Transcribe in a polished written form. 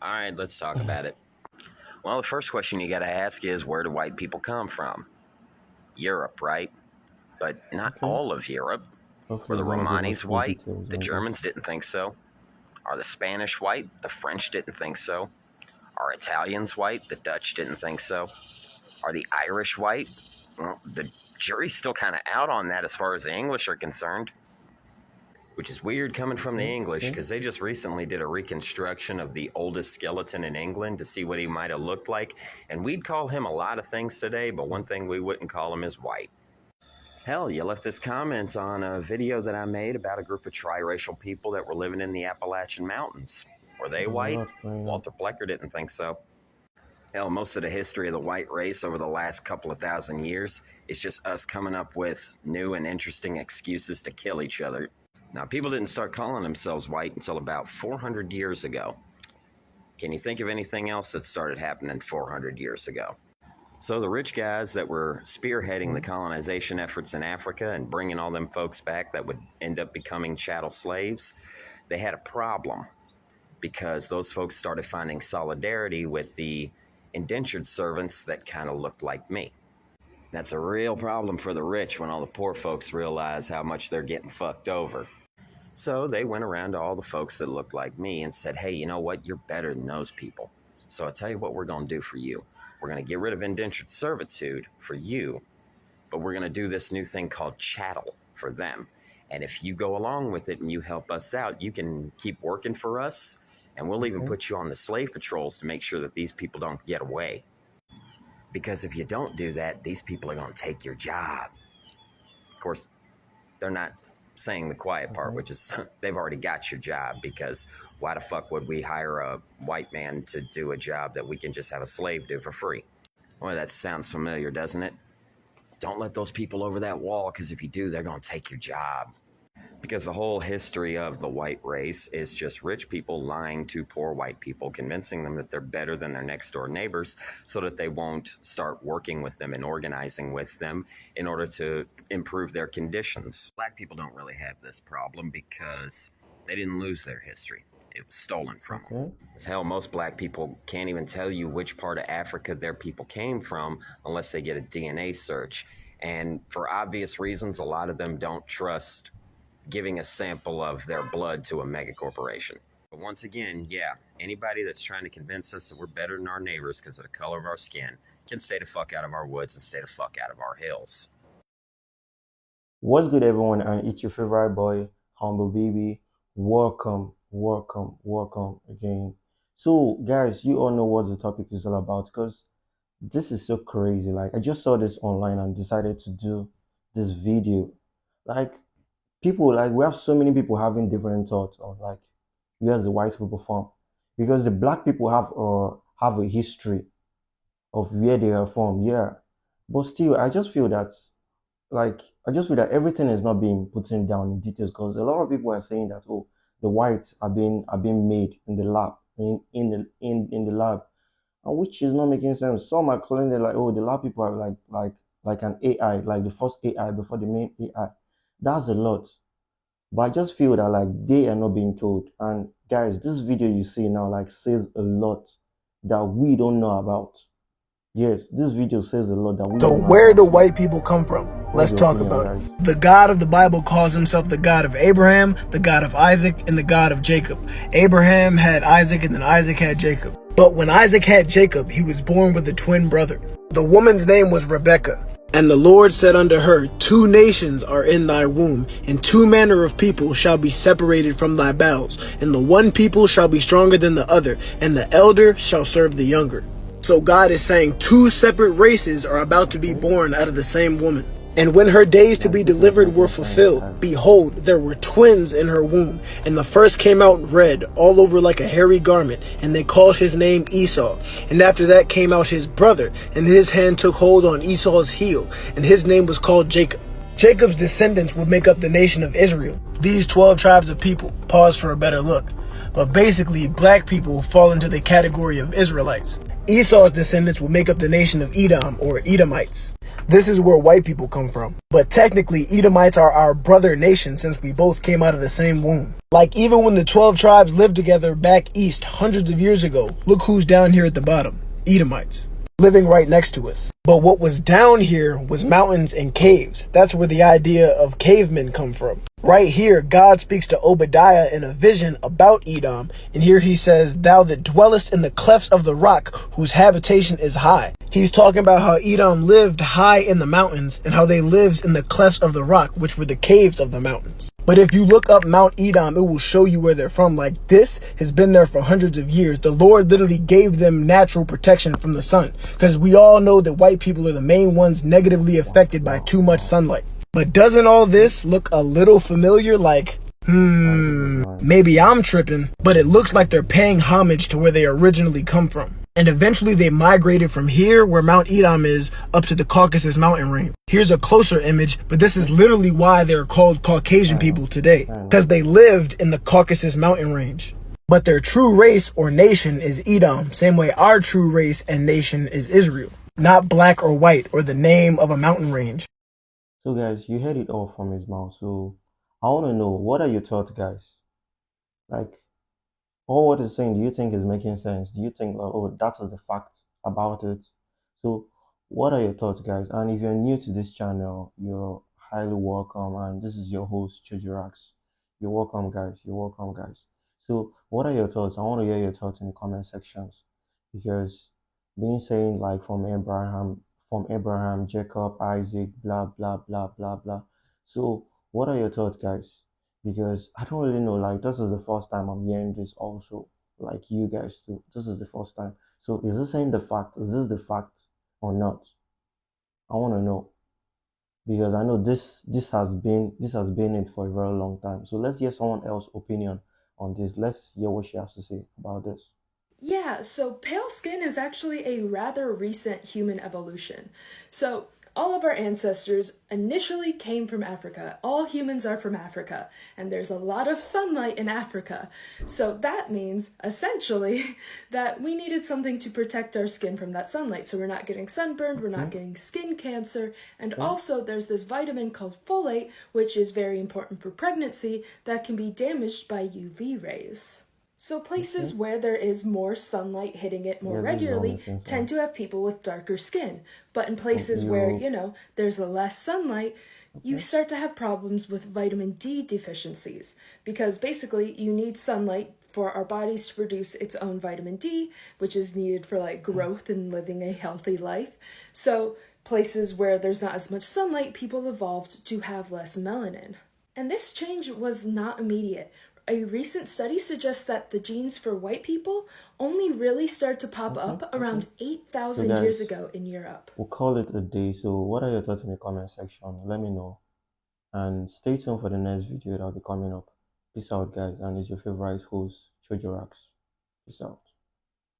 All right, let's talk about it. Well, the first question you got to ask is, where do white people come from? Europe, right? But not Okay. all of Europe. Were Hopefully the you're gonna give us Romanis full white? details The on Germans this. didn't think so. Are the Spanish white? The French didn't think so. Are Italians white? The Dutch didn't think so. Are the Irish white? Well, the jury's still kind of out on that as far as the English are concerned. Which is weird coming from the English, because they just recently did a reconstruction of the oldest skeleton in England to see what he might have looked like. And we'd call him a lot of things today, but one thing we wouldn't call him is white. Hell, you left this comment on a video that I made about a group of triracial people that were living in the Appalachian Mountains. Were they There's a white? lot going on. Walter Plecker didn't think so. Hell, most of the history of the white race over the last couple of thousand years is just us coming up with new and interesting excuses to kill each other. Now, people didn't start calling themselves white until about 400 years ago. Can you think of anything else that started happening 400 years ago? So the rich guys that were spearheading the colonization efforts in Africa and bringing all them folks back that would end up becoming chattel slaves, they had a problem because those folks started finding solidarity with the indentured servants that kind of looked like me. That's a real problem for the rich when all the poor folks realize how much they're getting fucked over. So they went around to all the folks that looked like me and said, hey, you know what? You're better than those people. So I'll tell you what we're going to do for you. We're going to get rid of indentured servitude for you, but we're going to do this new thing called chattel for them. And if you go along with it and you help us out, you can keep working for us, and we'll even put you on the slave patrols to make sure that these people don't get away. Because if you don't do that, these people are going to take your job. Of course, they're not saying the quiet part, which is they've already got your job, because why the fuck would we hire a white man to do a job that we can just have a slave do for free? Well, that sounds familiar, doesn't it? Don't let those people over that wall, because if you do, they're going to take your job. Because the whole history of the white race is just rich people lying to poor white people, convincing them that they're better than their next door neighbors so that they won't start working with them and organizing with them in order to improve their conditions. Black people don't really have this problem because they didn't lose their history. It was stolen from them. As hell, most black people can't even tell you which part of Africa their people came from unless they get a DNA search. And for obvious reasons, a lot of them don't trust giving a sample of their blood to a mega corporation. But once again, yeah, anybody that's trying to convince us that we're better than our neighbors because of the color of our skin can stay the fuck out of our woods and stay the fuck out of our hills. What's good, everyone? And it's your favorite boy, Humble Baby. Welcome again. So guys, you all know what the topic is all about, because this is so crazy. Like, I just saw this online and decided to do this video. Like, people, like, we have so many people having different thoughts on, like, where's the white people from, because the black people have a history of where they are from, yeah, but still I just feel that, like, everything is not being put in down in details, because a lot of people are saying that, oh, the whites are being made in the lab, in the lab, and which is not making sense. Some are calling it like, oh, the lab people are like an AI, like the first AI before the main AI. That's a lot. But I just feel that, like, they are not being told. And guys, this video you see now, like, says a lot that we don't know about. Yes, this video says a lot that we don't know about. So where do white people come from? Let's talk about it. The God of the Bible calls himself the God of Abraham, the God of Isaac, and the God of Jacob. Abraham had Isaac, and then Isaac had Jacob. But when Isaac had Jacob, he was born with a twin brother. The woman's name was Rebekah. And the Lord said unto her, 2 nations are in thy womb, and 2 manner of people shall be separated from thy bowels. And the one people shall be stronger than the other, and the elder shall serve the younger. So God is saying 2 separate races are about to be born out of the same woman. And when her days to be delivered were fulfilled, behold, there were twins in her womb. And the first came out red, all over like a hairy garment, and they called his name Esau. And after that came out his brother, and his hand took hold on Esau's heel, and his name was called Jacob. Jacob's descendants would make up the nation of Israel. These 12 tribes of people. Pause for a better look. But basically, black people fall into the category of Israelites. Esau's descendants will make up the nation of Edom, or Edomites. This is where white people come from. But technically, Edomites are our brother nation since we both came out of the same womb. Like even when the 12 tribes lived together back east hundreds of years ago, look who's down here at the bottom. Edomites. Living right next to us. But what was down here was mountains and caves. That's where the idea of cavemen come from. Right here, God speaks to Obadiah in a vision about Edom, and here he says, "Thou that dwellest in the clefts of the rock, whose habitation is high." He's talking about how Edom lived high in the mountains, and how they lived in the clefts of the rock, which were the caves of the mountains. But if you look up Mount Edom, it will show you where they're from. Like, this has been there for hundreds of years. The Lord literally gave them natural protection from the sun, because we all know that white people are the main ones negatively affected by too much sunlight. But doesn't all this look a little familiar? Like, maybe I'm tripping, but it looks like they're paying homage to where they originally come from. And eventually they migrated from here, where Mount Edom is, up to the Caucasus mountain range. Here's a closer image, but this is literally why they're called Caucasian people today, because they lived in the Caucasus mountain range. But their true race or nation is Edom, same way our true race and nation is Israel, not black or white or the name of a mountain range. So guys, you heard it all from his mouth. So I want to know, what are your thoughts, guys? Like, all what he's saying, do you think is making sense? Do you think, oh, that's the fact about it? So what are your thoughts, guys? And if you're new to this channel, you're highly welcome. And this is your host, Chojirax. You're welcome, guys. You're welcome, guys. So what are your thoughts? I want to hear your thoughts in the comment sections, because being saying like from Abraham, Jacob, Isaac, blah blah blah blah blah. So what are your thoughts, guys? Because I don't really know, like this is the first time I'm hearing this also, like you guys too. This is the first time. So is this saying the fact? Is this the fact or not? I want to know, because I know this has been it for a very long time. So let's hear someone else's opinion on this. Let's hear what she has to say about this. Yeah, so pale skin is actually a rather recent human evolution. So all of our ancestors initially came from Africa. All humans are from Africa, and there's a lot of sunlight in Africa. So that means, essentially, that we needed something to protect our skin from that sunlight. So we're not getting sunburned, we're not getting skin cancer, and also there's this vitamin called folate, which is very important for pregnancy, that can be damaged by UV rays. So places where there is more sunlight hitting it more regularly tend to have people with darker skin. But in places where, there's less sunlight, you start to have problems with vitamin D deficiencies. Because basically you need sunlight for our bodies to produce its own vitamin D, which is needed for like growth and living a healthy life. So places where there's not as much sunlight, people evolved to have less melanin. And this change was not immediate. A recent study suggests that the genes for white people only really start to pop up around 8,000 years ago in Europe. We'll call it a day. So what are your thoughts in the comment section? Let me know. And stay tuned for the next video that'll be coming up. Peace out, guys. And it's your favorite host, Chojirax. Peace out.